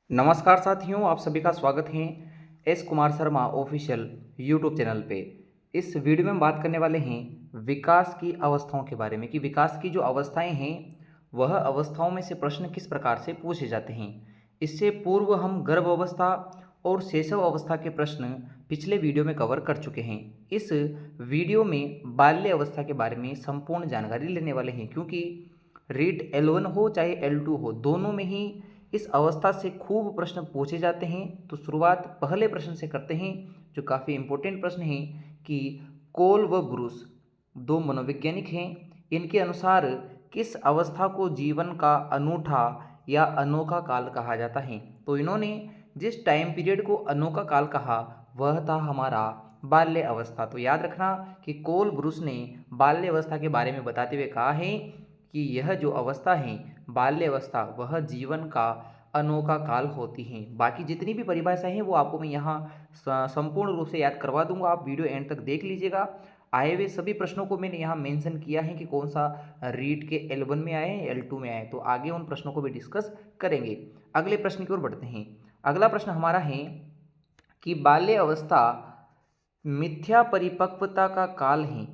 नमस्कार साथियों, आप सभी का स्वागत है S Kumar Sharma official YouTube channel पे। इस वीडियो में हम बात करने वाले हैं विकास की अवस्थाओं के बारे में कि विकास की जो अवस्थाएं हैं वह अवस्थाओं में से प्रश्न किस प्रकार से पूछे जाते हैं। इससे पूर्व हम गर्भ अवस्था और शैशव अवस्था के प्रश्न पिछले वीडियो में कवर कर चुके हैं। इस वीडियो में बाल्य अवस्था के बारे में संपूर्ण जानकारी लेने वाले हैं, क्योंकि रीट L1 हो चाहे L2 हो, दोनों में ही इस अवस्था से खूब प्रश्न पूछे जाते हैं। तो शुरुआत पहले प्रश्न से करते हैं, जो काफ़ी इंपॉर्टेंट प्रश्न है कि कोल व ब्रूस दो मनोवैज्ञानिक हैं। इनके अनुसार किस अवस्था को जीवन का अनूठा या अनोखा काल कहा जाता है। तो इन्होंने जिस टाइम पीरियड को अनोखा काल कहा वह था हमारा बाल्य अवस्था। तो याद रखना कि कोल ब्रूस ने बाल्य अवस्था के बारे में बताते हुए कहा है कि यह जो अवस्था है बाल्य अवस्था वह जीवन का अनोखा काल होती हैं। बाकी जितनी भी परिभाषाएं हैं वो आपको मैं यहाँ संपूर्ण रूप से याद करवा दूंगा, आप वीडियो एंड तक देख लीजिएगा। आए हुए सभी प्रश्नों को मैंने यहाँ मेंशन किया है कि कौन सा रीट के L1 में आए हैं, L2 में आए, तो आगे उन प्रश्नों को भी डिस्कस करेंगे। अगले प्रश्न की ओर बढ़ते हैं। अगला प्रश्न हमारा है कि बाल्य अवस्था मिथ्या परिपक्वता का काल है,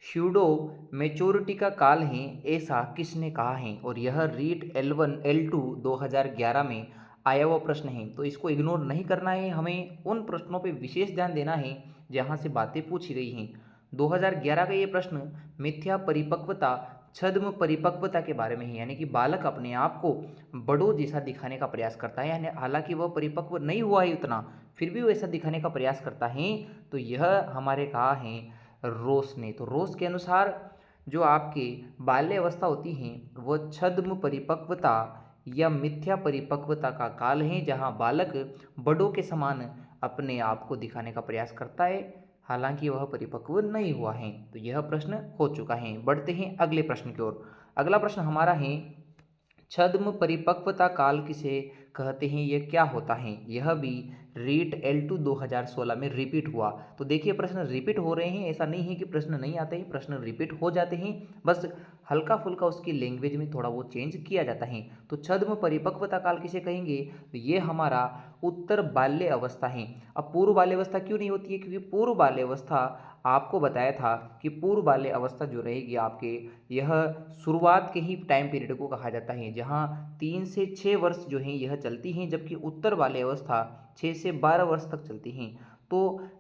स्यूडो मेच्योरिटी का काल है, ऐसा किसने कहा है। और यह रीट L1 L2 2011 में आया हुआ प्रश्न है। तो इसको इग्नोर नहीं करना है, हमें उन प्रश्नों पे विशेष ध्यान देना है जहाँ से बातें पूछी गई हैं। 2011 का ये प्रश्न मिथ्या परिपक्वता छद्म परिपक्वता के बारे में है, यानी कि बालक अपने आप को बड़ों जैसा दिखाने का प्रयास करता है, यानी हालांकि वह परिपक्व नहीं हुआ है उतना, फिर भी वो ऐसा दिखाने का प्रयास करता है। तो यह हमारे कहा है रोस ने। तो रोस के अनुसार जो आपके बाल्य अवस्था होती हैं वह छद्म परिपक्वता या मिथ्या परिपक्वता का काल है, जहाँ बालक बड़ों के समान अपने आप को दिखाने का प्रयास करता है, हालांकि वह परिपक्व नहीं हुआ है। तो यह प्रश्न हो चुका है। बढ़ते हैं अगले प्रश्न की ओर। अगला प्रश्न हमारा है छद्म परिपक्वता काल किसे कहते हैं, यह क्या होता है। यह भी रीट L2 2016 में रिपीट हुआ। तो देखिए प्रश्न रिपीट हो रहे हैं, ऐसा नहीं है कि प्रश्न नहीं आते हैं, प्रश्न रिपीट हो जाते हैं, बस हल्का फुल्का उसकी लैंग्वेज में थोड़ा वो चेंज किया जाता है। तो छद्म परिपक्वता काल किसे कहेंगे, तो ये हमारा उत्तर बाल्य अवस्था है। अब पूर्व बाल्य अवस्था क्यों नहीं होती है, क्योंकि पूर्व बाल्य अवस्था आपको बताया था कि पूर्व बाल्य अवस्था जो रहेगी आपके, यह शुरुआत के ही टाइम पीरियड को कहा जाता है, जहाँ 3 से 6 वर्ष जो हैं यह चलती हैं, जबकि उत्तर बाल्य अवस्था 6 से 12 वर्ष तक चलती हैं। तो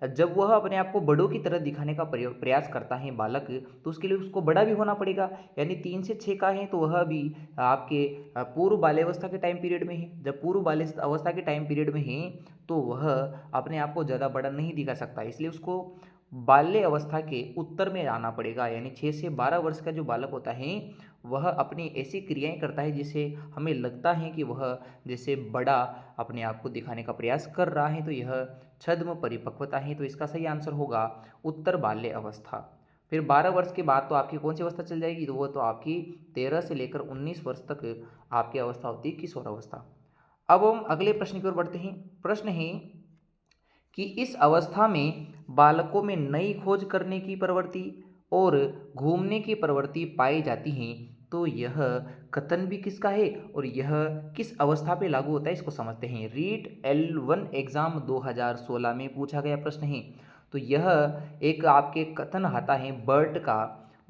जब वह अपने आप को बड़ों की तरह दिखाने का प्रयास करता है बालक, तो उसके लिए उसको बड़ा भी होना पड़ेगा, यानी 3 से 6 का है तो वह भी आपके पूर्व बाल्यावस्था के टाइम पीरियड में है। जब पूर्व बाल्य अवस्था के टाइम पीरियड में है तो वह अपने आप को ज़्यादा बड़ा नहीं दिखा सकता, इसलिए उसको बाल्य अवस्था के उत्तर में आना पड़ेगा, यानी 6 से 12 वर्ष का जो बालक होता है वह अपनी ऐसी क्रियाएं करता है जिससे हमें लगता है कि वह जैसे बड़ा अपने आप को दिखाने का प्रयास कर रहा है। तो यह छद्म परिपक्वता है। तो इसका सही आंसर होगा उत्तर बाल्य अवस्था। फिर 12 वर्ष के बाद तो आपकी कौन सी अवस्था चल जाएगी, तो वो तो आपकी 13 से लेकर 19 वर्ष तक आपकी अवस्था होती है किशोर अवस्था। अब हम अगले प्रश्न की ओर बढ़ते हैं। प्रश्न है कि इस अवस्था में बालकों में नई खोज करने की प्रवृत्ति और घूमने की प्रवृत्ति पाई जाती हैं। तो यह कथन भी किसका है और यह किस अवस्था पे लागू होता है, इसको समझते हैं। रीट L1 एग्जाम 2016 में पूछा गया प्रश्न है। तो यह एक आपके कथन आता है बर्ट का।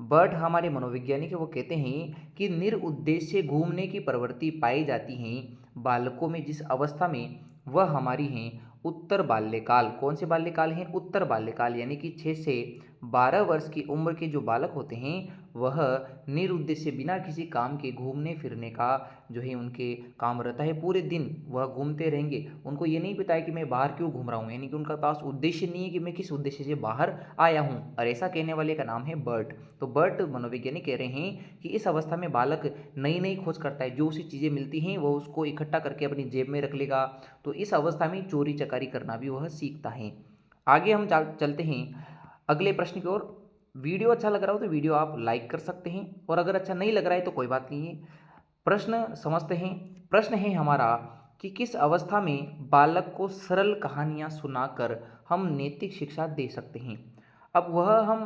बर्ट हमारे मनोवैज्ञानिक है, वो कहते हैं कि निरुद्देश्य घूमने की प्रवृत्ति पाई जाती है बालकों में जिस अवस्था में, वह हमारी हैं उत्तर बाल्यकाल। कौन से बाल्यकाल हैं, उत्तर बाल्यकाल, यानी कि 6 से 12 वर्ष की उम्र के जो बालक होते हैं वह निरुद्देश्य बिना किसी काम के घूमने फिरने का जो है उनके काम रहता है। पूरे दिन वह घूमते रहेंगे, उनको ये नहीं पता है कि मैं बाहर क्यों घूम रहा हूँ, यानी कि उनका पास उद्देश्य नहीं है कि मैं किस उद्देश्य से बाहर आया हूँ। और ऐसा कहने वाले का नाम है बर्ट। तो बर्ट मनोवैज्ञानिक कह रहे हैं कि इस अवस्था में बालक नई नई खोज करता है, जो उसे चीज़ें मिलती हैं वो उसको इकट्ठा करके अपनी जेब में रख लेगा। तो इस अवस्था में चोरी चकारी करना भी वह सीखता है। आगे हम चलते हैं अगले प्रश्न की ओर। वीडियो अच्छा लग रहा हो तो वीडियो आप लाइक कर सकते हैं, और अगर अच्छा नहीं लग रहा है तो कोई बात नहीं है। प्रश्न समझते हैं। प्रश्न है हमारा कि किस अवस्था में बालक को सरल कहानियां सुनाकर हम नैतिक शिक्षा दे सकते हैं। अब वह हम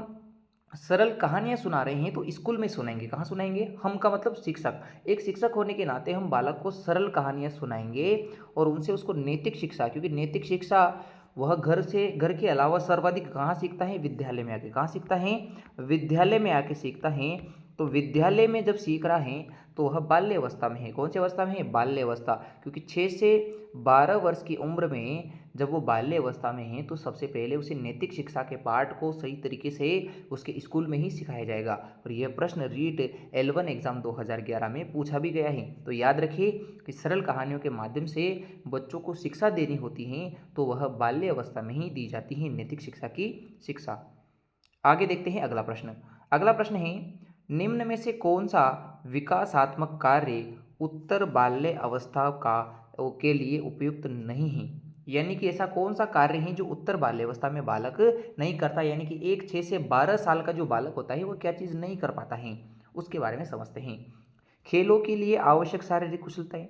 सरल कहानियाँ सुना रहे हैं तो स्कूल में सुनाएंगे। कहाँ सुनाएंगे? हम का मतलब शिक्षक। एक शिक्षक होने के नाते हम बालक को सरल कहानियाँ सुनाएंगे और उनसे उसको नैतिक शिक्षा, क्योंकि नैतिक शिक्षा वह घर के अलावा सर्वाधिक कहाँ सीखता है? विद्यालय में आके। कहाँ सीखता है? विद्यालय में आके सीखता है। तो विद्यालय में जब सीख रहा है तो वह बाल्य अवस्था में है। कौन सी अवस्था में है? बाल्य अवस्था। क्योंकि 6 से 12 वर्ष की उम्र में जब वो बाल्य अवस्था में है तो सबसे पहले उसे नैतिक शिक्षा के पाठ को सही तरीके से उसके स्कूल में ही सिखाया जाएगा। और यह प्रश्न रीट L1 एग्जाम 2011 में पूछा भी गया है। तो याद रखिए कि सरल कहानियों के माध्यम से बच्चों को शिक्षा देनी होती है तो वह बाल्य अवस्था में ही दी जाती है नैतिक शिक्षा की शिक्षा। आगे देखते हैं अगला प्रश्न। अगला प्रश्न है, निम्न में से कौन सा विकासात्मक कार्य उत्तर बाल्य अवस्था का के लिए उपयुक्त नहीं है? यानी कि ऐसा कौन सा कार्य है जो उत्तर बाल्य अवस्था में बालक नहीं करता, यानी कि एक 6 से 12 साल का जो बालक होता है वो क्या चीज़ नहीं कर पाता है, उसके बारे में समझते हैं। खेलों के लिए आवश्यक शारीरिक कुशलताएं।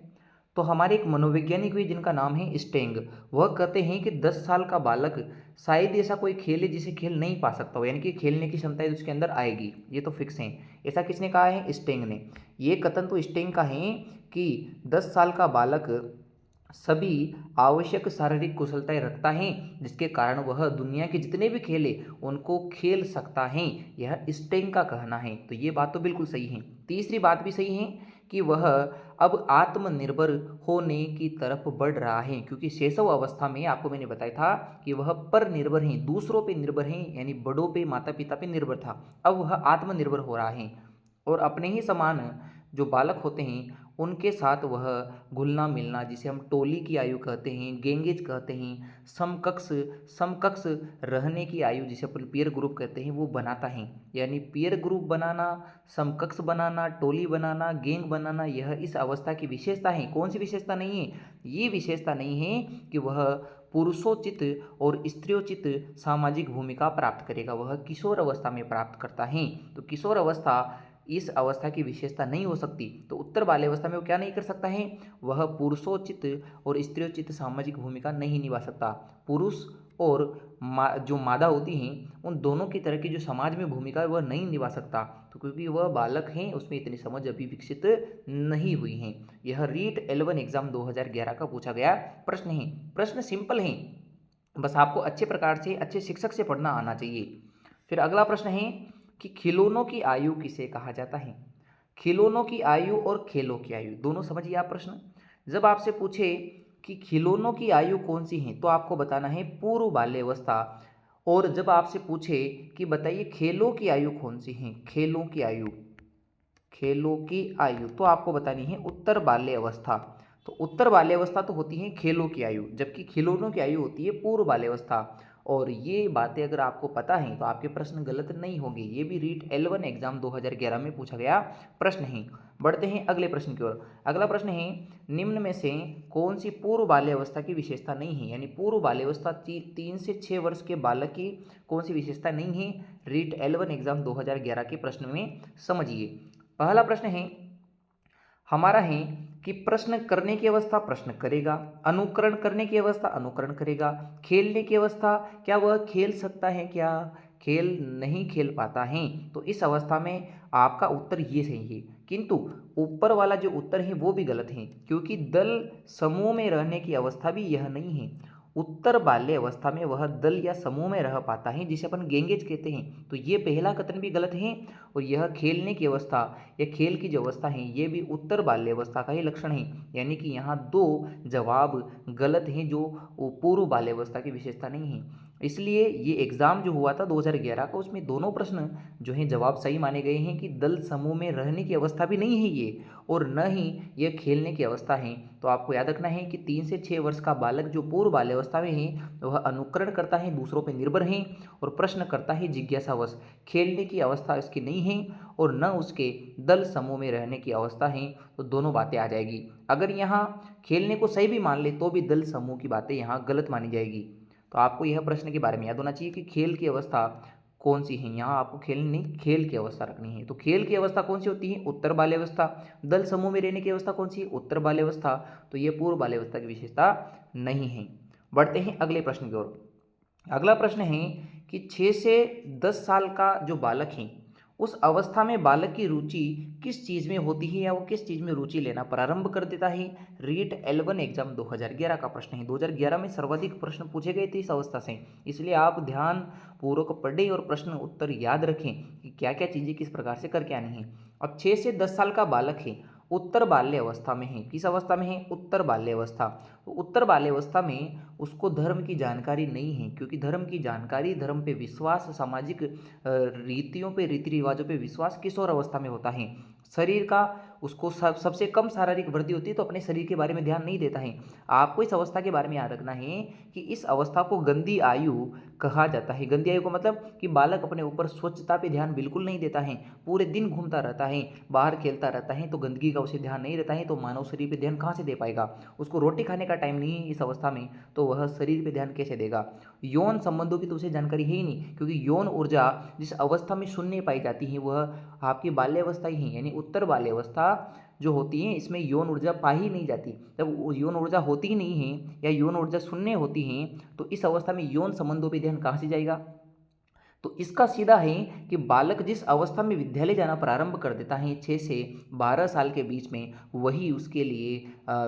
तो हमारे एक मनोवैज्ञानिक भी जिनका नाम है स्टेंग, वह कहते हैं कि 10 साल का बालक शायद ऐसा कोई खेल है जिसे खेल नहीं पा सकता हो, यानी कि खेलने की क्षमता उसके अंदर आएगी, ये तो फिक्स है। ऐसा किसने कहा है? स्टेंग ने। ये कथन तो स्टेंग का है कि 10 साल का बालक सभी आवश्यक शारीरिक कुशलताएं रखता है जिसके कारण वह दुनिया के जितने भी खेल है उनको खेल सकता है, यह स्टेंग का कहना है। तो ये बात तो बिल्कुल सही है। तीसरी बात भी सही है कि वह अब आत्मनिर्भर होने की तरफ बढ़ रहा है, क्योंकि शैशव अवस्था में आपको मैंने बताया था कि वह पर निर्भर है, दूसरों पे निर्भर है, यानी बड़ों पे, माता पिता पे निर्भर था। अब वह आत्मनिर्भर हो रहा है और अपने ही समान जो बालक होते हैं उनके साथ वह घुलना मिलना, जिसे हम टोली की आयु कहते हैं, गैंगेज कहते हैं, समकक्ष समकक्ष रहने की आयु जिसे अपन पीयर ग्रुप कहते हैं, वो बनाता है। यानी पीयर ग्रुप बनाना, समकक्ष बनाना, टोली बनाना, गैंग बनाना, यह इस अवस्था की विशेषता है। कौन सी विशेषता नहीं है? ये विशेषता नहीं है कि वह पुरुषोचित और स्त्रियोचित सामाजिक भूमिका प्राप्त करेगा, वह किशोर अवस्था में प्राप्त करता है। तो किशोर अवस्था इस अवस्था की विशेषता नहीं हो सकती। तो उत्तर बाल्य अवस्था में वो क्या नहीं कर सकता है? वह पुरुषोचित और स्त्रियोचित सामाजिक भूमिका नहीं निभा सकता। पुरुष और जो मादा होती हैं उन दोनों की तरह की जो समाज में भूमिका है वह नहीं निभा सकता। तो क्योंकि वह बालक हैं उसमें इतनी समझ अभी विकसित नहीं हुई है। यह रीट L1 एग्जाम 2011 का पूछा गया प्रश्न है। प्रश्न सिंपल है, बस आपको अच्छे प्रकार से अच्छे शिक्षक से पढ़ना आना चाहिए। फिर अगला प्रश्न है कि खिलौनों की आयु किसे कहा जाता है? खिलौनों की आयु और खेलों की आयु दोनों समझिए आप प्रश्न। जब आपसे पूछे कि खिलौनों की आयु कौन सी है तो आपको बताना है पूर्व बाल्यावस्था। और जब आपसे पूछे कि बताइए खेलों की आयु कौन सी है, खेलों की आयु तो आपको बतानी है उत्तर बाल्य अवस्था। तो उत्तर बाल्य अवस्था तो होती है खेलों की आयु, जबकि खिलौनों की आयु होती है पूर्व बाल्य अवस्था। और ये बातें अगर आपको पता है तो आपके प्रश्न गलत नहीं होंगे। ये भी रीट L1 एग्जाम 2011 में पूछा गया प्रश्न है। बढ़ते हैं अगले प्रश्न की ओर। अगला प्रश्न है, निम्न में से कौन सी पूर्व बाल्य अवस्था की विशेषता नहीं है? यानी पूर्व बाल्य अवस्था 3 से 6 वर्ष के बालक की कौन सी विशेषता नहीं है? रीट L1 एग्जाम 2011 के प्रश्न में समझिए। पहला प्रश्न है हमारा है कि प्रश्न करने की अवस्था प्रश्न करेगा, अनुकरण करने की अवस्था अनुकरण करेगा, खेलने की अवस्था क्या वह खेल सकता है? क्या खेल नहीं खेल पाता है? तो इस अवस्था में आपका उत्तर ये सही है, किंतु ऊपर वाला जो उत्तर है वो भी गलत है, क्योंकि दल समूह में रहने की अवस्था भी यह नहीं है। उत्तर बाल्य अवस्था में वह दल या समूह में रह पाता है जिसे अपन गैंगेज कहते हैं। तो ये पहला कथन भी गलत है। और यह खेलने की अवस्था या खेल की जो अवस्था है ये भी उत्तर बाल्य अवस्था का ही लक्षण है। यानी कि यहाँ दो जवाब गलत हैं जो पूर्व बाल्य अवस्था की विशेषता नहीं है। इसलिए ये एग्ज़ाम जो हुआ था 2011 का उसमें दोनों प्रश्न जो हैं जवाब सही माने गए हैं कि दल समूह में रहने की अवस्था भी नहीं है ये, और न ही यह खेलने की अवस्था है। तो आपको याद रखना है कि 3 से 6 वर्ष का बालक जो पूर्व बाल्यावस्था में है वह अनुकरण करता है, दूसरों पर निर्भर है और प्रश्न करता है जिज्ञासावश। खेलने की अवस्था इसकी नहीं है और न उसके दल समूह में रहने की अवस्था है। तो दोनों बातें आ जाएगी। अगर यहाँ खेलने को सही भी मान ले तो भी दल समूह की बातें यहाँ गलत मानी जाएगी। तो आपको यह प्रश्न के बारे में याद होना चाहिए कि खेल की अवस्था कौन सी है। यहाँ आपको खेल नहीं, खेल की अवस्था रखनी है। तो खेल की अवस्था कौन सी होती है? उत्तर बाल्यावस्था। दल समूह में रहने की अवस्था कौन सी है? उत्तर बाल्यावस्था। तो ये पूर्व बाल्यावस्था की विशेषता नहीं है। बढ़ते हैं अगले प्रश्न की ओर। अगला प्रश्न है कि 6 से 10 साल का जो बालक है उस अवस्था में बालक की रुचि किस चीज़ में होती है या वो किस चीज़ में रुचि लेना प्रारंभ कर देता है। रीट L1 एग्जाम 2011 का प्रश्न है। 2011 में सर्वाधिक प्रश्न पूछे गए थे इस अवस्था से, इसलिए आप ध्यान पूर्वक पढ़ें और प्रश्न उत्तर याद रखें कि क्या क्या चीज़ें किस प्रकार से करके आनी है। अब 6 से 10 साल का बालक है, उत्तर बाल्य अवस्था में है। किस अवस्था में है? उत्तर बाल्य अवस्था। तो उत्तर बाल्य अवस्था में उसको धर्म की जानकारी नहीं है, क्योंकि धर्म की जानकारी, धर्म पे विश्वास, सामाजिक रीतियों पे, रीति रिवाजों पे विश्वास किशोर अवस्था में होता है। शरीर का उसको सबसे कम शारीरिक वृद्धि होती है, तो अपने शरीर के बारे में ध्यान नहीं देता है। आपको इस अवस्था के बारे में याद रखना है कि इस अवस्था को गंदी आयु कहा जाता है। गंदी आयु का मतलब कि बालक अपने ऊपर स्वच्छता पे ध्यान बिल्कुल नहीं देता है, पूरे दिन घूमता रहता है, बाहर खेलता रहता है, तो गंदगी का उसे ध्यान नहीं रहता है, तो मानव शरीर पे ध्यान कहाँ से दे पाएगा? उसको रोटी खाने का टाइम नहीं है इस अवस्था में, तो वह शरीर पे ध्यान कैसे देगा? यौन संबंधों की तो उसे जानकारी है ही नहीं, क्योंकि यौन ऊर्जा जिस अवस्था में शून्य पाई जाती है वह आपकी बाल्यावस्था ही है, यानी उत्तर बाल्यावस्था जो होती है इसमें यौन ऊर्जा पाई ही नहीं जाती। जब यौन ऊर्जा होती ही नहीं है या यौन ऊर्जा शून्य होती है, तो इस अवस्था में यौन संबंधों पर ध्यान कहाँ से जाएगा? तो इसका सीधा है कि बालक जिस अवस्था में विद्यालय जाना प्रारंभ कर देता है 6 से 12 साल के बीच में, वही उसके लिए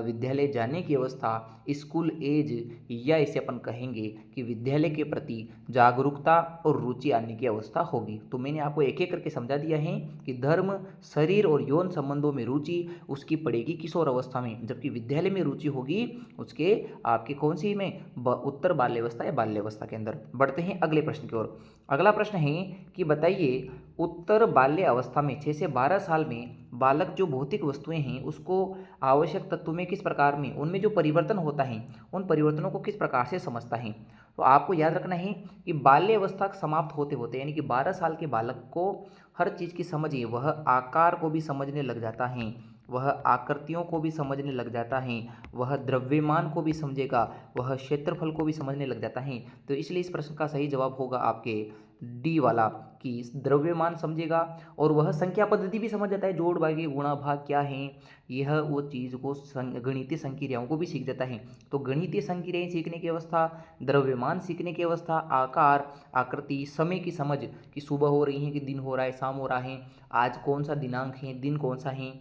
विद्यालय जाने की अवस्था, स्कूल एज, या इसे अपन कहेंगे कि विद्यालय के प्रति जागरूकता और रुचि आने की अवस्था होगी। तो मैंने आपको एक एक करके समझा दिया है कि धर्म, शरीर और यौन संबंधों में रुचि उसकी पड़ेगी किशोर अवस्था में, जबकि विद्यालय में रुचि होगी उसके आपके कौन सी में? उत्तर बाल्यावस्था या बाल्यावस्था के अंदर। बढ़ते हैं अगले प्रश्न की ओर। अगला प्रश्न है कि बताइए, उत्तर बाल्य अवस्था में 6 से 12 साल में बालक जो भौतिक वस्तुएं हैं उसको आवश्यक तत्व में किस प्रकार में उनमें जो परिवर्तन होता है उन परिवर्तनों को किस प्रकार से समझता है? तो आपको याद रखना है कि बाल्य अवस्था समाप्त होते होते, यानी कि 12 साल के बालक को हर चीज़ की समझ है, वह आकार को भी समझने लग जाता है, वह आकृतियों को भी समझने लग जाता है, वह द्रव्यमान को भी समझेगा, वह क्षेत्रफल को भी समझने लग जाता है। तो इसलिए इस प्रश्न का सही जवाब होगा आपके डी वाला, कि द्रव्यमान समझेगा और वह संख्या पद्धति भी समझ जाता है, जोड़ भागे गुणा भाग क्या है, यह वो चीज़ को गणितीय संक्रियाओं को भी सीख जाता है। तो गणितीय संक्रियाएं सीखने की अवस्था, द्रव्यमान सीखने की अवस्था, आकार, आकृति, समय की समझ कि सुबह हो रही है कि दिन हो रहा है, शाम हो रहा है, आज कौन सा दिनांक है, दिन कौन सा है,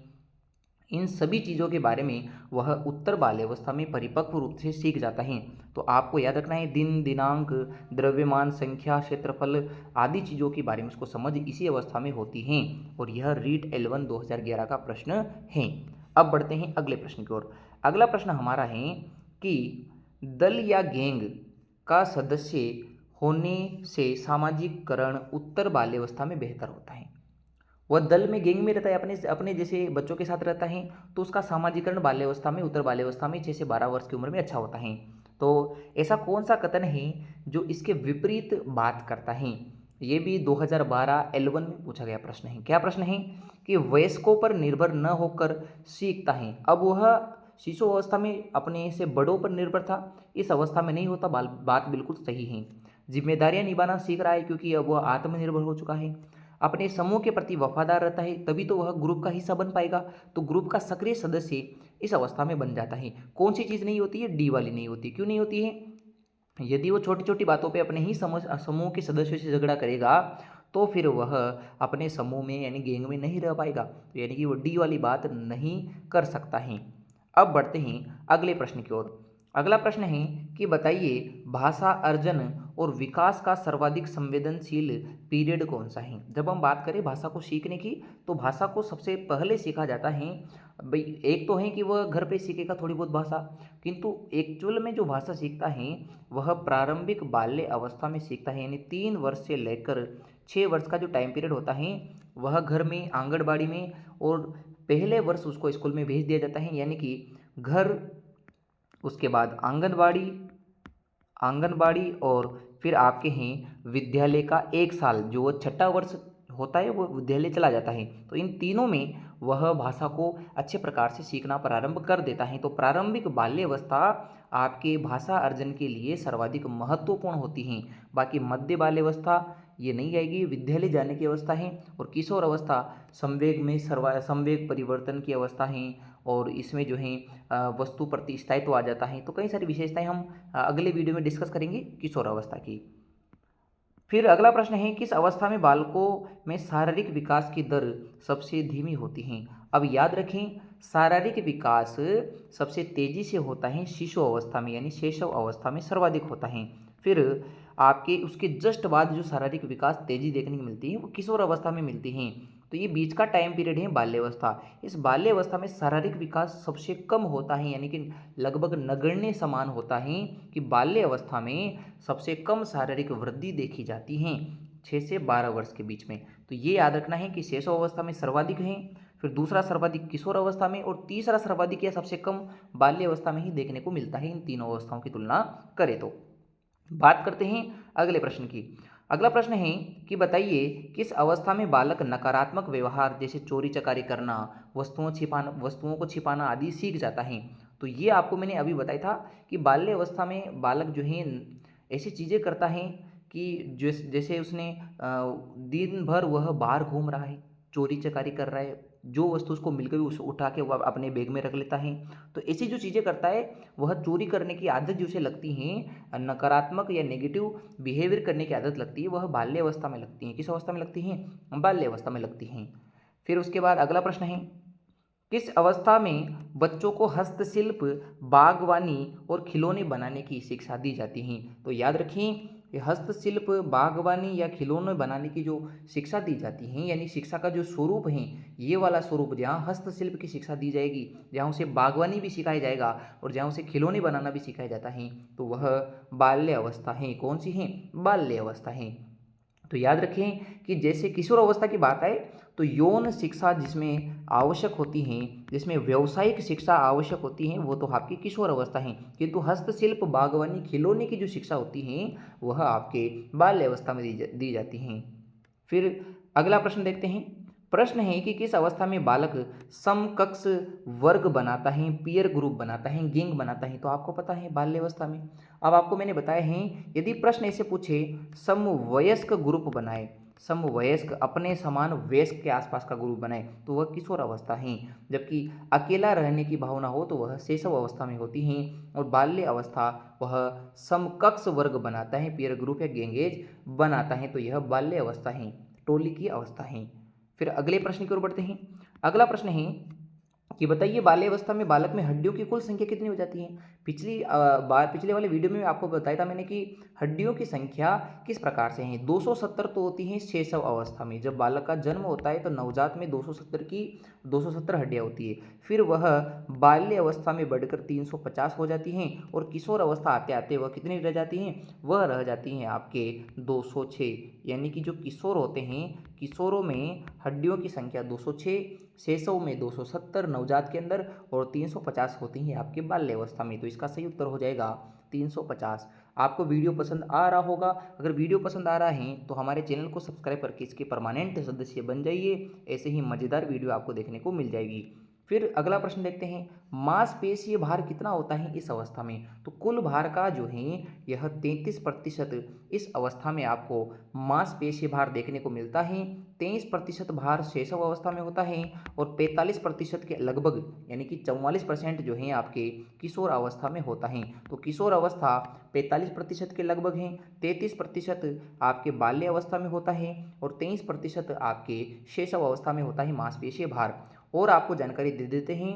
इन सभी चीज़ों के बारे में वह उत्तर बाल्यावस्था में परिपक्व रूप से सीख जाता है। तो आपको याद रखना है दिन, दिनांक, द्रव्यमान, संख्या, क्षेत्रफल आदि चीज़ों के बारे में उसको समझ इसी अवस्था में होती हैं, और यह रीट L1 2011 का प्रश्न है। अब बढ़ते हैं अगले प्रश्न की ओर। अगला प्रश्न हमारा है कि दल या गैंग का सदस्य होने से सामाजिककरण उत्तर बाल्यावस्था में बेहतर होता है। वह दल में, गैंग में रहता है, अपने अपने जैसे बच्चों के साथ रहता है, तो उसका सामाजिकरण बाल्यावस्था में, उत्तर बाल्यावस्था में 6 से 12 वर्ष की उम्र में अच्छा होता है। तो ऐसा कौन सा कथन है जो इसके विपरीत बात करता है? ये भी 2012 L1 में पूछा गया प्रश्न है। क्या प्रश्न है? कि वयस्कों पर निर्भर न होकर सीखता है। अब वह शिशु अवस्था में अपने से बड़ों पर निर्भर था, इस अवस्था में नहीं होता। बात बिल्कुल सही है। जिम्मेदारियां निभाना सीख रहा है क्योंकि अब वह आत्मनिर्भर हो चुका है। अपने समूह के प्रति वफादार रहता है, तभी तो वह ग्रुप का हिस्सा बन पाएगा। तो ग्रुप का सक्रिय सदस्य इस अवस्था में बन जाता है। कौन सी चीज़ नहीं होती है? डी वाली नहीं होती। क्यों नहीं होती है? यदि वो छोटी छोटी बातों पे अपने ही समूह के सदस्यों से झगड़ा करेगा, तो फिर वह अपने समूह में यानी गैंग में नहीं रह पाएगा। तो यानी कि वो डी वाली बात नहीं कर सकता है। अब बढ़ते हैं अगले प्रश्न की ओर। अगला प्रश्न है कि बताइए, भाषा अर्जन और विकास का सर्वाधिक संवेदनशील पीरियड कौन सा है? जब हम बात करें भाषा को सीखने की, तो भाषा को सबसे पहले सीखा जाता है भाई, एक तो है कि वह घर पे सीखेगा थोड़ी बहुत भाषा, किंतु एक्चुअल में जो भाषा सीखता है वह प्रारंभिक बाल्य अवस्था में सीखता है, यानी 3 वर्ष से लेकर 6 वर्ष का जो टाइम पीरियड होता है वह घर में, आंगनबाड़ी में, और पहले वर्ष उसको स्कूल में भेज दिया जाता है, यानी कि घर, उसके बाद आंगनबाड़ी, आंगनबाड़ी और फिर आपके हैं विद्यालय का 1 साल, जो वो छठा वर्ष होता है वो विद्यालय चला जाता है। तो इन तीनों में वह भाषा को अच्छे प्रकार से सीखना प्रारंभ कर देता है। तो प्रारंभिक बाल्यावस्था आपके भाषा अर्जन के लिए सर्वाधिक महत्वपूर्ण होती हैं। बाकी मध्य बाल्यावस्था ये नहीं आएगी, विद्यालय जाने की अवस्था है, और किशोर अवस्था संवेग में संवेग परिवर्तन की अवस्था है, और इसमें जो है वस्तु प्रति स्थायित्व आ जाता है। तो कई सारी विशेषताएं हम अगले वीडियो में डिस्कस करेंगे किशोर अवस्था की। फिर अगला प्रश्न है, किस अवस्था में बालकों में शारीरिक विकास की दर सबसे धीमी होती है? अब याद रखें, शारीरिक विकास सबसे तेजी से होता है शिशु अवस्था में, यानी शैशव अवस्था में सर्वाधिक होता है। फिर आपके उसके जस्ट बाद जो शारीरिक विकास तेजी देखने को मिलती है वो किशोर अवस्था में मिलती है। तो ये बीच का टाइम पीरियड है बाल्यावस्था। इस बाल्यावस्था में शारीरिक विकास सबसे कम होता है, यानी कि लगभग नगण्य समान होता है कि बाल्य अवस्था में सबसे कम शारीरिक वृद्धि देखी जाती है 6 से 12 वर्ष के बीच में। तो ये याद रखना है कि शैशव अवस्था में सर्वाधिक है, फिर दूसरा सर्वाधिक किशोर अवस्था में, और तीसरा सर्वाधिक या सबसे कम बाल्य अवस्था में ही देखने को मिलता है इन तीनों अवस्थाओं की तुलना करें तो। बात करते हैं अगले प्रश्न की। अगला प्रश्न है कि बताइए, किस अवस्था में बालक नकारात्मक व्यवहार जैसे चोरी चकारी करना, वस्तुओं को छिपाना आदि सीख जाता है? तो ये आपको मैंने अभी बताया था कि बाल्य अवस्था में बालक जो है ऐसी चीज़ें करता है कि जैसे उसने दिन भर वह बाहर घूम रहा है, चोरी चकारी कर रहा है, जो वस्तु उसको मिल गई उसको उठा के वह अपने बैग में रख लेता है। तो ऐसी जो चीज़ें करता है, वह चोरी करने की आदत जो उसे लगती है, नकारात्मक या नेगेटिव बिहेवियर करने की आदत लगती है, वह बाल्य अवस्था में लगती है। किस अवस्था में लगती हैं? बाल्य अवस्था में लगती हैं। फिर उसके बाद अगला प्रश्न है, किस अवस्था में बच्चों को हस्तशिल्प, बागवानी और खिलौने बनाने की शिक्षा दी जाती है? तो याद रखें, ये हस्तशिल्प, बागवानी या खिलौने बनाने की जो शिक्षा दी जाती है, यानी शिक्षा का जो स्वरूप है, ये वाला स्वरूप जहाँ हस्तशिल्प की शिक्षा दी जाएगी, जहाँ उसे बागवानी भी सिखाया जाएगा और जहाँ उसे खिलौने बनाना भी सिखाया जाता है, तो वह बाल्य अवस्था है। कौन सी है? बाल्य अवस्था है। तो याद रखें कि जैसे किशोर अवस्था की बात आए तो यौन शिक्षा जिसमें आवश्यक होती है, जिसमें व्यावसायिक शिक्षा आवश्यक होती है, वो तो आपकी किशोर अवस्था है, किंतु हस्तशिल्प, बागवानी, खिलौने की जो शिक्षा होती है वह आपके बाल्य अवस्था में दी जाती हैं। फिर अगला प्रश्न देखते हैं। प्रश्न है कि किस अवस्था में बालक समकक्ष वर्ग बनाता है, पीयर ग्रुप बनाता है, गैंग बनाता है? तो आपको पता है बाल्य अवस्था में। अब आपको मैंने बताया है, यदि प्रश्न ऐसे पूछे समवयस्क ग्रुप बनाए, समवयस्क अपने समान वयस्क के आसपास का ग्रुप बनाए, तो वह किशोर अवस्था है। जबकि अकेला रहने की भावना हो तो वह शैशव अवस्था में होती है। और बाल्य अवस्था वह समकक्ष वर्ग बनाता है, पीयर ग्रुप या गैंगेज बनाता है, तो यह बाल्य अवस्था है, टोली की अवस्था है। फिर अगले प्रश्न की ओर बढ़ते हैं। अगला प्रश्न है कि बताइए, बाल्यावस्था में बालक में हड्डियों की कुल संख्या कितनी हो जाती है? पिछले वाले वीडियो में आपको बताया था मैंने कि हड्डियों की संख्या किस प्रकार से है। 270 तो होती है शैशव अवस्था में, जब बालक का जन्म होता है तो नवजात में 270 हड्डियां होती है। फिर वह बाल्य अवस्था में बढ़कर 350 हो जाती हैं, और किशोर अवस्था आते आते वह कितनी रह जाती हैं? वह रह जाती हैं आपके 206। यानी कि जो किशोर होते हैं, किशोरों में हड्डियों की संख्या 206, शैशव में 270 नवजात के अंदर, और 350 होती हैं आपके बाल्य अवस्था में। तो इसका सही उत्तर हो जाएगा 350। आपको वीडियो पसंद आ रहा होगा। अगर वीडियो पसंद आ रहा है तो हमारे चैनल को सब्सक्राइब करके इसके परमानेंट सदस्य बन जाइए। ऐसे ही मज़ेदार वीडियो आपको देखने को मिल जाएगी। फिर अगला प्रश्न देखते हैं, मांसपेशीय भार कितना होता है इस अवस्था में? तो कुल भार का जो है यह 33% इस अवस्था में आपको मांसपेशीय भार देखने को मिलता है। 23% भार शैशव अवस्था में होता है, और 45% के लगभग यानी कि 44% जो है आपके किशोर अवस्था में होता है। तो किशोर अवस्था 45% के लगभग है, 33% आपके बाल्य अवस्था में होता है, और 23% आपके शैशव अवस्था में होता है मांसपेशीय भार। और आपको जानकारी दे देते हैं,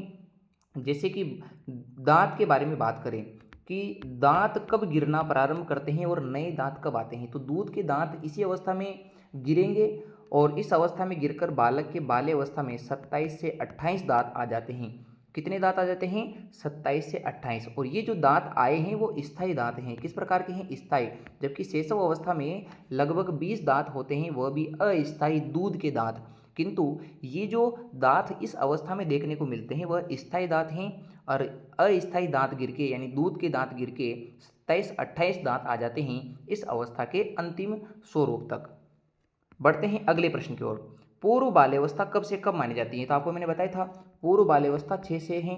जैसे कि दांत के बारे में बात करें कि दांत कब गिरना प्रारंभ करते हैं और नए दांत कब आते हैं। तो दूध के दांत इसी अवस्था में गिरेंगे, और इस अवस्था में गिरकर बालक के बाल्य अवस्था में 27 से 28 दांत आ जाते हैं। कितने दांत आ जाते हैं? 27 से 28। और ये जो दांत आए हैं वो स्थायी दांत हैं। किस प्रकार के हैं? स्थायी। जबकि शैशव अवस्था में लगभग 20 दांत होते हैं, वह भी अस्थायी दूध के दांत। किंतु ये जो दांत इस अवस्था में देखने को मिलते हैं वह स्थायी दांत हैं, और अस्थायी दांत गिर के यानी दूध के दांत गिर के 27-28 दांत आ जाते हैं इस अवस्था के अंतिम स्वरूप तक। बढ़ते हैं अगले प्रश्न की ओर। पूर्व बाल्यावस्था कब से कब मानी जाती है? तो आपको मैंने बताया था पूर्व बाल्यावस्था 6 से है,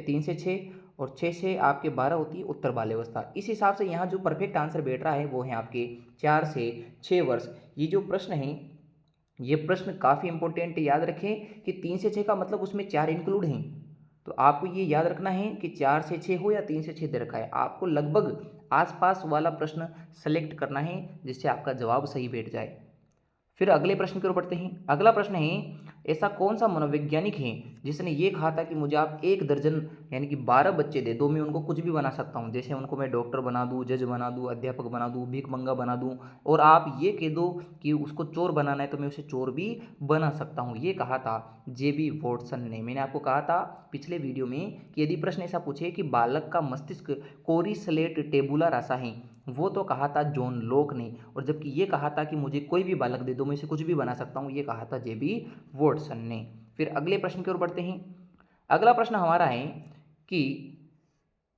3 से 6, और 6 से आपके 12 होती है उत्तर बाल्यावस्था। इस हिसाब से यहाँ जो परफेक्ट आंसर बैठ रहा है वो है आपके 4 से 6 वर्ष। ये जो प्रश्न है, ये प्रश्न काफ़ी इंपॉर्टेंट, याद रखें कि 3 से 6 का मतलब उसमें 4 इंक्लूड हैं। तो आपको ये याद रखना है कि 4 से 6 हो या 3 से 6 दे रखा है, आपको लगभग आसपास वाला प्रश्न सेलेक्ट करना है जिससे आपका जवाब सही बैठ जाए। फिर अगले प्रश्न की ओर बढ़ते हैं। अगला प्रश्न है, ऐसा कौन सा मनोवैज्ञानिक है जिसने ये कहा था कि मुझे आप 1 दर्जन यानी कि 12 बच्चे दे दो, मैं उनको कुछ भी बना सकता हूँ, जैसे उनको मैं डॉक्टर बना दूँ, जज बना दूँ, अध्यापक बना दूँ, भीखमंगा बना दूँ, और आप ये कह दो कि उसको चोर बनाना है तो मैं उसे चोर भी बना सकता हूँ। ये कहा था जेबी वॉटसन ने। मैंने आपको कहा था पिछले वीडियो में कि यदि प्रश्न ऐसा पूछे कि बालक का मस्तिष्क कोरी स्लेट टेबुला रासा है, वो तो कहा था जॉन लॉक ने, और जबकि ये कहा था कि मुझे कोई भी बालक दे दो, मैं इसे कुछ भी बना सकता हूँ, ये कहा था जेबी वॉटसन ने। फिर अगले प्रश्न की ओर बढ़ते हैं। अगला प्रश्न हमारा है कि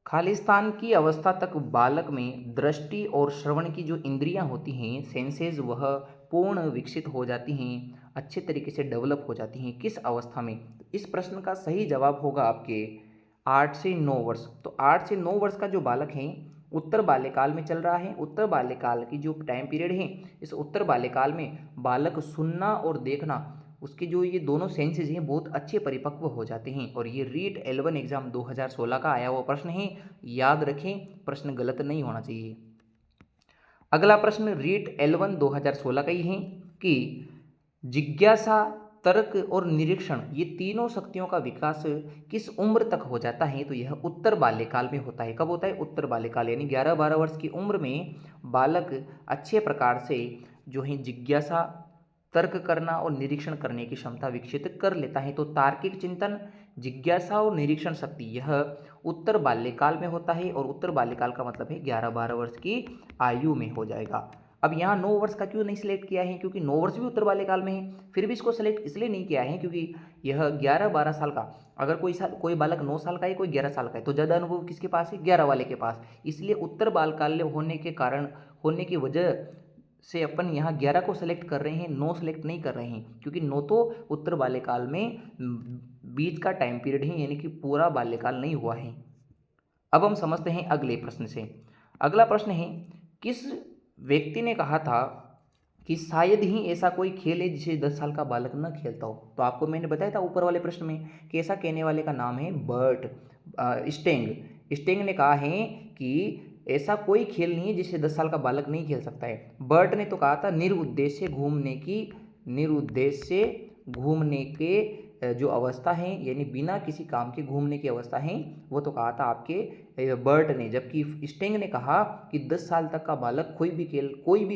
खालिस्तान की अवस्था तक बालक में दृष्टि और श्रवण की जो इंद्रियां होती हैं, सेंसेस, वह पूर्ण विकसित हो जाती हैं, अच्छे तरीके से डेवलप हो जाती हैं, किस अवस्था में? इस प्रश्न का सही जवाब होगा आपके 8 से 9 वर्ष। तो 8 से 9 वर्ष का जो बालक है उत्तर बाल्यकाल में चल रहा है। उत्तर बाल्यकाल की जो टाइम पीरियड है, इस उत्तर बाल्यकाल में बालक सुनना और देखना, उसके जो ये दोनों सेंसेस हैं बहुत अच्छे परिपक्व हो जाते हैं। और ये रीट L1 एग्जाम 2016 का आया हुआ प्रश्न है, याद रखें, प्रश्न गलत नहीं होना चाहिए। अगला प्रश्न रीट L1 2016 का ही है कि जिज्ञासा, तर्क और निरीक्षण, ये तीनों शक्तियों का विकास किस उम्र तक हो जाता है? तो यह उत्तर बाल्यकाल में होता है। कब होता है? उत्तर बाल्यकाल, यानी 11-12 वर्ष की उम्र में बालक अच्छे प्रकार से जो है जिज्ञासा, तर्क करना और निरीक्षण करने की क्षमता विकसित कर लेता है। तो तार्किक चिंतन, जिज्ञासा और निरीक्षण शक्ति, यह उत्तर बाल्यकाल में होता है, और उत्तर बाल्यकाल का मतलब है 11-12 वर्ष की आयु में हो जाएगा। अब यहाँ 9 वर्ष का क्यों नहीं सिलेक्ट किया है? क्योंकि 9 वर्ष भी उत्तर बाल्यकाल में है। फिर भी इसको सेलेक्ट इसलिए नहीं किया है क्योंकि यह 11-12 साल का, अगर कोई बालक 9 साल का है, कोई 11 साल का है, तो ज़्यादा अनुभव किसके पास है? 11 वाले के पास। इसलिए उत्तर बाल्यकाल होने की वजह से अपन यहाँ 11 को सेलेक्ट कर रहे हैं, 9 सेलेक्ट नहीं कर रहे हैं, क्योंकि 9 तो उत्तर बाल्यकाल में बीच का टाइम पीरियड है, यानी कि पूरा बाल्यकाल नहीं हुआ है। अब हम समझते हैं अगले प्रश्न से। अगला प्रश्न है, किस व्यक्ति ने कहा था कि शायद ही ऐसा कोई खेल है जिसे 10 साल का बालक न खेलता हो? तो आपको मैंने बताया था ऊपर वाले प्रश्न में कि ऐसा कहने वाले का नाम है बर्ट स्टेंग। स्टेंग ने कहा है कि ऐसा कोई खेल नहीं है जिसे 10 साल का बालक नहीं खेल सकता है। बर्ट ने तो कहा था निरुद्देश्य घूमने के जो अवस्था है, यानी बिना किसी काम के घूमने की अवस्था है, वो तो कहा था आपके बर्ट ने। जबकि स्टेंग ने कहा कि 10 साल तक का बालक कोई भी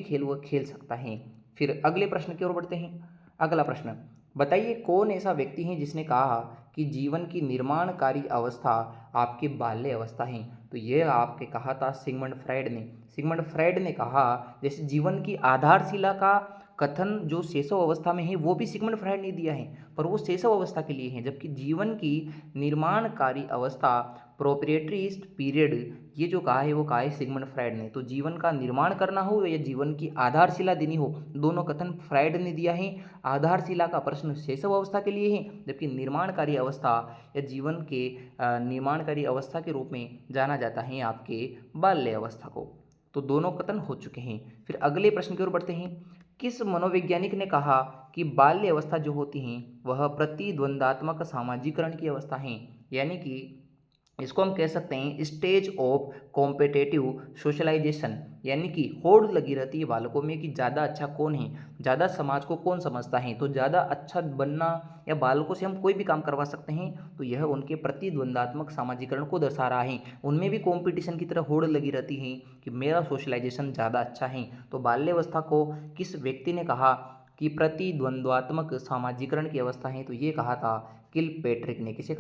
खेल वो खेल सकता है। फिर अगले प्रश्न की ओर बढ़ते हैं। अगला प्रश्न, बताइए कौन ऐसा व्यक्ति है जिसने कहा कि जीवन की निर्माणकारी अवस्था आपकी बाल्य अवस्था है? तो यह आपके कहा था सिगमंड फ्रायड ने। सिगमंड फ्रायड ने कहा, जैसे जीवन की आधारशिला का कथन जो शैशव अवस्था में है वो भी सिगमंड फ्रायड ने दिया है, पर वो शैशव अवस्था के लिए है, जबकि जीवन की निर्माणकारी अवस्था प्रोप्रिएटरी पीरियड, ये जो कहा है वो कहा है सिगमंड फ्रायड ने। तो जीवन का निर्माण करना हो या जीवन की आधारशिला देनी हो, दोनों कथन फ्रायड ने दिया है। आधारशिला का प्रश्न शैशव अवस्था के लिए है, जबकि निर्माणकारी अवस्था या जीवन के निर्माणकारी अवस्था के रूप में जाना जाता है आपके बाल्य अवस्था को। तो दोनों कथन हो चुके हैं। फिर अगले प्रश्न की ओर बढ़ते हैं। किस मनोवैज्ञानिक ने कहा कि बाल्य अवस्था जो होती हैं वह प्रतिद्वंदात्मक सामाजिकरण की अवस्था है? यानी कि इसको हम कह सकते हैं स्टेज ऑफ कॉम्पिटेटिव सोशलाइजेशन, यानी कि होड़ लगी रहती है बालकों में कि ज़्यादा अच्छा कौन है, ज़्यादा समाज को कौन समझता है, तो ज़्यादा अच्छा बनना या बालकों से हम कोई भी काम करवा सकते हैं, तो यह उनके प्रतिद्वंदात्मक सामाजिकरण को दर्शा रहा है। उनमें भी कंपटीशन की तरह होड़ लगी रहती है कि मेरा सोशलाइजेशन ज़्यादा अच्छा है। तो बाल्यावस्था को किस व्यक्ति ने कहा कि प्रतिद्वंद्वात्मक सामाजिकरण की अवस्था है? तो ये कहा था किलपेट्रिक ने। किसने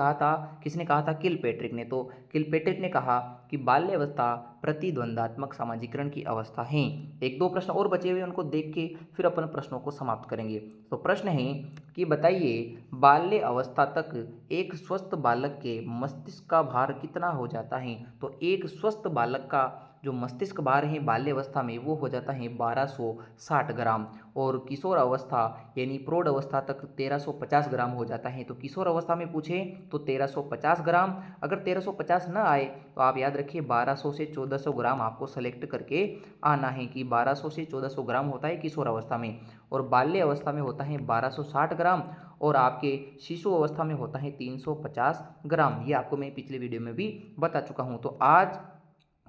कहा था? किलपेट्रिक ने। तो किलपेट्रिक ने कहा कि बाल्यावस्था प्रतिद्वंदात्मक सामाजिकरण की अवस्था है। एक दो प्रश्न और बचे हुए, उनको देख के फिर अपन प्रश्नों को समाप्त करेंगे। तो प्रश्न है कि बताइए बाल्य अवस्था तक एक स्वस्थ बालक के मस्तिष्क का भार कितना हो जाता है? तो एक स्वस्थ बालक का जो मस्तिष्क भार है बाल्य अवस्था में वो हो जाता है 1260 ग्राम, और किशोर अवस्था यानी प्रौढ़ अवस्था तक 1350 ग्राम हो जाता है। तो किशोर अवस्था में पूछे तो 1350 ग्राम, अगर 1350 ना आए तो आप याद रखिए 1200 से 1400 ग्राम आपको सेलेक्ट करके आना है कि 1200 से 1400 ग्राम होता है किशोर अवस्था में, और बाल्य अवस्था में होता है 1260 ग्राम, और आपके शिशु अवस्था में होता है 350 ग्राम। ये आपको मैं पिछले वीडियो में भी बता चुका हूँ। तो आज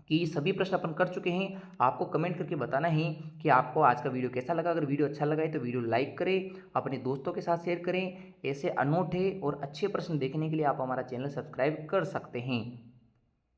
कि सभी प्रश्न अपन कर चुके हैं। आपको कमेंट करके बताना है कि आपको आज का वीडियो कैसा लगा। अगर वीडियो अच्छा लगा है तो वीडियो लाइक करें, अपने दोस्तों के साथ शेयर करें। ऐसे अनोखे और अच्छे प्रश्न देखने के लिए आप हमारा चैनल सब्सक्राइब कर सकते हैं।